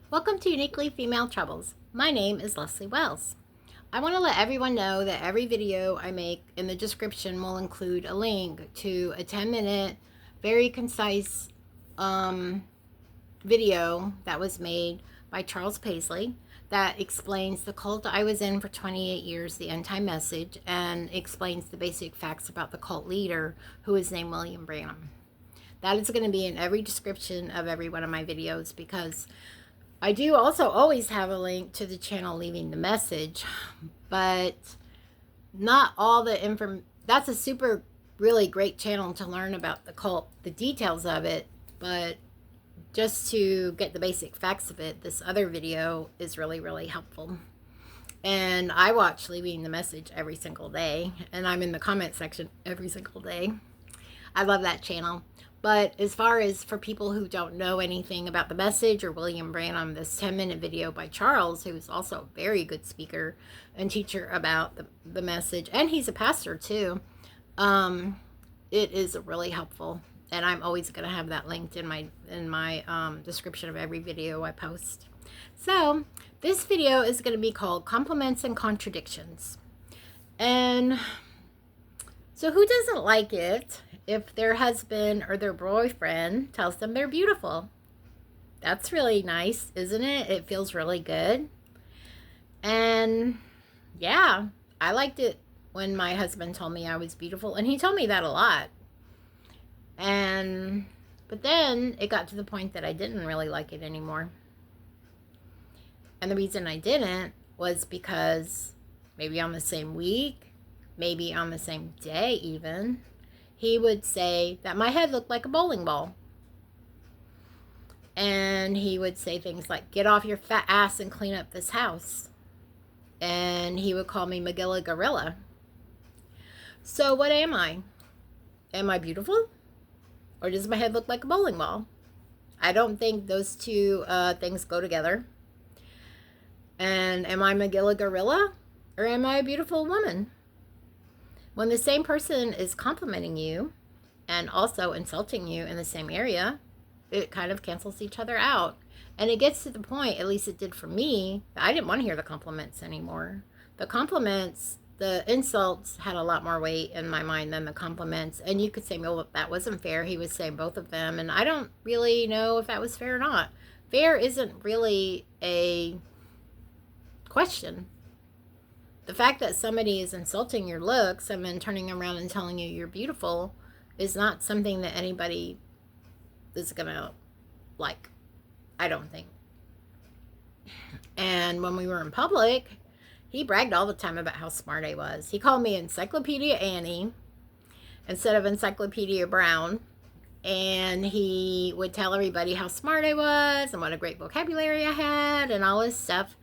Welcome to Uniquely Female Troubles. My name is Leslie Wells. I want to let everyone know that every video I make in the description will include a link to a 10-minute, very concise video that was made by Charles Paisley that explains the cult I was in for 28 years, the End Time Message, and explains the basic facts about the cult leader, who is named William Branham. That is going to be in every description of every one of my videos, because I do also always have a link to the channel Leaving the Message, but not all the information. That's a super, really great channel to learn about the cult, the details of it, but just to get the basic facts of it, this other video is really, really helpful. And I watch Leaving the Message every single day, and I'm in the comment section every single day. I love that channel. But as far as for people who don't know anything about the message or William Branham, this 10-minute video by Charles, who's also a very good speaker and teacher about the message, and he's a pastor too, it is really helpful. And I'm always going to have that linked in my description of every video I post. So this video is going to be called Compliments and Contradictions. And so who doesn't like it if their husband or their boyfriend tells them they're beautiful? That's really nice, isn't it? It feels really good. And yeah, I liked it when my husband told me I was beautiful, and he told me that a lot. But then it got to the point that I didn't really like it anymore. And the reason I didn't was because maybe on the same week, maybe on the same day even, he would say that my head looked like a bowling ball. And he would say things like, "Get off your fat ass and clean up this house." And he would call me Magilla Gorilla. So what am I? Am I beautiful? Or does my head look like a bowling ball? I don't think those two things go together. And am I Magilla Gorilla? Or am I a beautiful woman? When the same person is complimenting you and also insulting you in the same area, it kind of cancels each other out. And it gets to the point, at least it did for me, that I didn't want to hear the compliments anymore. The compliments, the insults had a lot more weight in my mind than the compliments. And you could say, well, that wasn't fair. He was saying both of them. And I don't really know if that was fair or not. Fair isn't really a question. The fact that somebody is insulting your looks and then turning around and telling you you're beautiful is not something that anybody is going to like, I don't think. And when we were in public, he bragged all the time about how smart I was. He called me Encyclopedia Annie instead of Encyclopedia Brown. And he would tell everybody how smart I was and what a great vocabulary I had and all this stuff.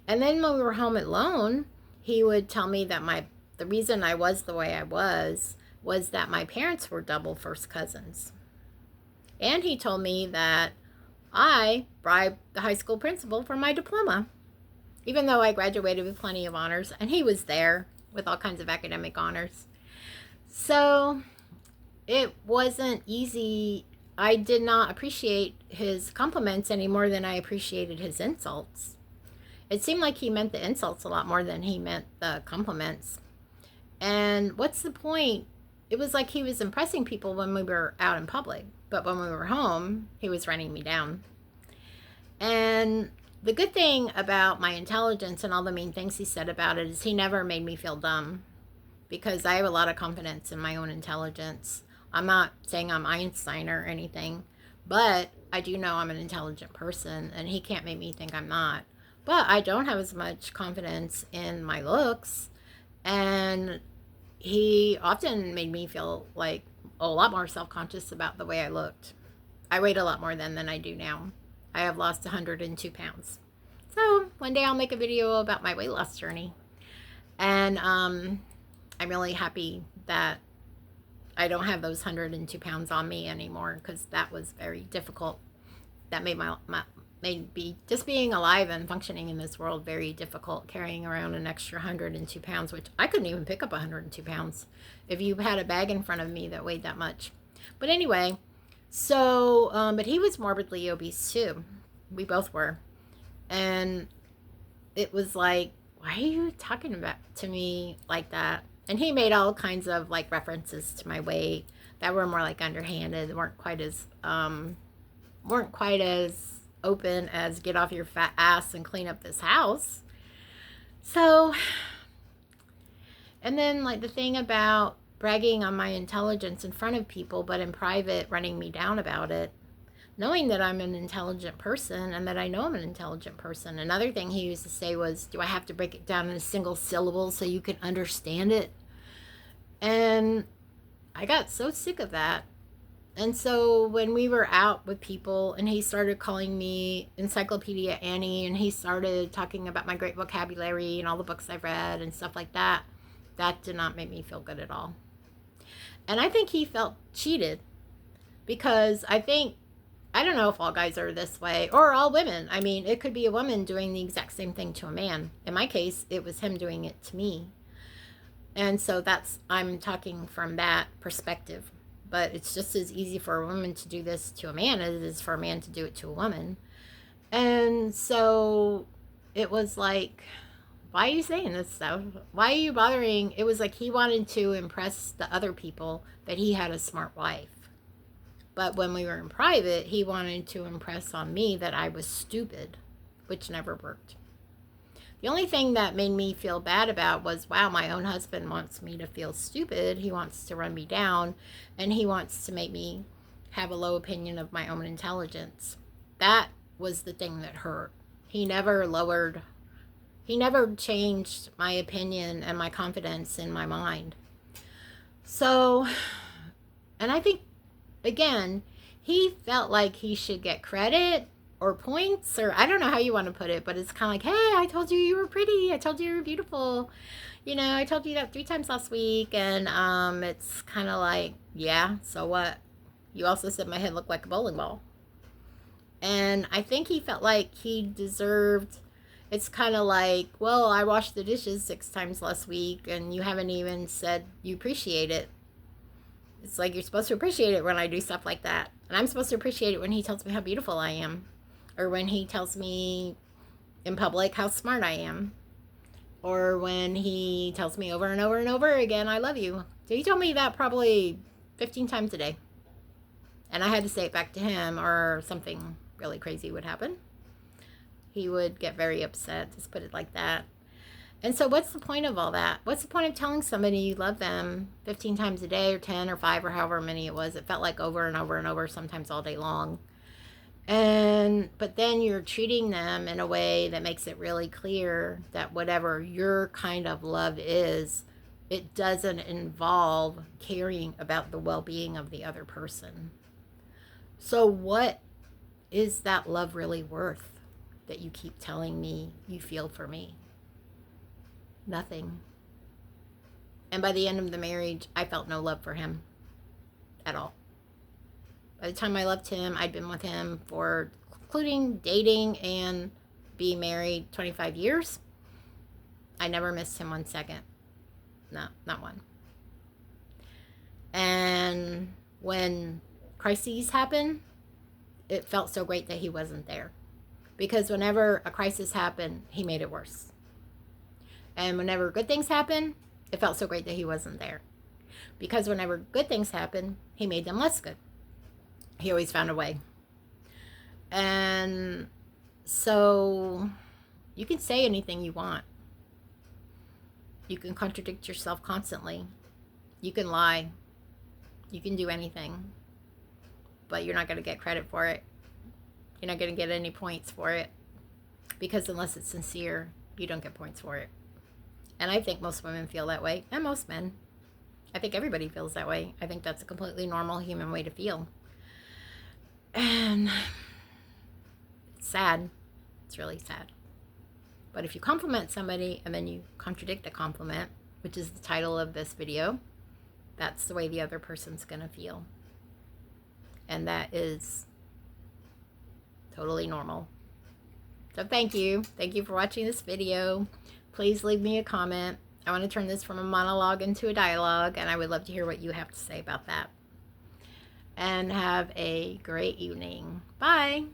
And then when we were home alone, he would tell me that the reason I was the way I was that my parents were double first cousins. And he told me that I bribed the high school principal for my diploma, even though I graduated with plenty of honors, and he was there with all kinds of academic honors. So it wasn't easy. I did not appreciate his compliments any more than I appreciated his insults. It seemed like he meant the insults a lot more than he meant the compliments. And what's the point? It was like he was impressing people when we were out in public, but when we were home, he was running me down. And the good thing about my intelligence and all the mean things he said about it is he never made me feel dumb, because I have a lot of confidence in my own intelligence. I'm not saying I'm Einstein or anything, but I do know I'm an intelligent person, and he can't make me think I'm not. But I don't have as much confidence in my looks, and he often made me feel like a lot more self-conscious about the way I looked. I weighed a lot more then than I do now. I have lost 102 pounds. So one day I'll make a video about my weight loss journey. And I'm really happy that I don't have those 102 pounds on me anymore, because that was very difficult. That made just being alive and functioning in this world very difficult, carrying around an extra 102 pounds, which I couldn't even pick up 102 pounds if you had a bag in front of me that weighed that much. But anyway, so, but he was morbidly obese too. We both were. And it was like, why are you talking about to me like that? And he made all kinds of like references to my weight that were more like underhanded, weren't quite as open as get off your fat ass and clean up this house. So, and then like the thing about bragging on my intelligence in front of people, but in private running me down about it, knowing that I'm an intelligent person and that I know I'm an intelligent person. Another thing he used to say was, do I have to break it down in a single syllable so you can understand it? And I got so sick of that. And so when we were out with people and he started calling me Encyclopedia Annie and he started talking about my great vocabulary and all the books I've read and stuff like that, that did not make me feel good at all. And I think he felt cheated because I don't know if all guys are this way or all women. I mean, it could be a woman doing the exact same thing to a man. In my case, it was him doing it to me. And so I'm talking from that perspective. But it's just as easy for a woman to do this to a man as it is for a man to do it to a woman. And so it was like, why are you saying this stuff? Why are you bothering? It was like he wanted to impress the other people that he had a smart wife. But when we were in private, he wanted to impress on me that I was stupid, which never worked. The only thing that made me feel bad about was, wow, my own husband wants me to feel stupid. He wants to run me down, and he wants to make me have a low opinion of my own intelligence. That was the thing that hurt. He never changed my opinion and my confidence in my mind. So, and I think, again, he felt like he should get credit or points, or I don't know how you want to put it, but it's kind of like, hey, I told you you were pretty. I told you you were beautiful. You know, I told you that 3 times last week. And it's kind of like, yeah, so what? You also said my head looked like a bowling ball. And I think he felt like he deserved, it's kind of like, well, I washed the dishes 6 times last week and you haven't even said you appreciate it. It's like you're supposed to appreciate it when I do stuff like that. And I'm supposed to appreciate it when he tells me how beautiful I am. Or when he tells me in public how smart I am. Or when he tells me over and over and over again, I love you. So he told me that probably 15 times a day. And I had to say it back to him or something really crazy would happen. He would get very upset, just put it like that. And so what's the point of all that? What's the point of telling somebody you love them 15 times a day or 10 or 5 or however many it was? It felt like over and over and over, sometimes all day long. But then you're treating them in a way that makes it really clear that whatever your kind of love is, it doesn't involve caring about the well-being of the other person. So what is that love really worth that you keep telling me you feel for me? Nothing. And by the end of the marriage, I felt no love for him at all. By the time I left him, I'd been with him for, including dating and being married, 25 years. I never missed him 1 second. No, not one. And when crises happen, it felt so great that he wasn't there. Because whenever a crisis happened, he made it worse. And whenever good things happen, it felt so great that he wasn't there. Because whenever good things happen, he made them less good. He always found a way. And so you can say anything you want. You can contradict yourself constantly. You can lie. You can do anything. But you're not going to get credit for it. You're not going to get any points for it. Because unless it's sincere, you don't get points for it. And I think most women feel that way. And most men. I think everybody feels that way. I think that's a completely normal human way to feel. And it's sad. It's really sad. But if you compliment somebody and then you contradict the compliment, which is the title of this video, that's the way the other person's going to feel. And that is totally normal. So thank you. Thank you for watching this video. Please leave me a comment. I want to turn this from a monologue into a dialogue, and I would love to hear what you have to say about that. And have a great evening. Bye.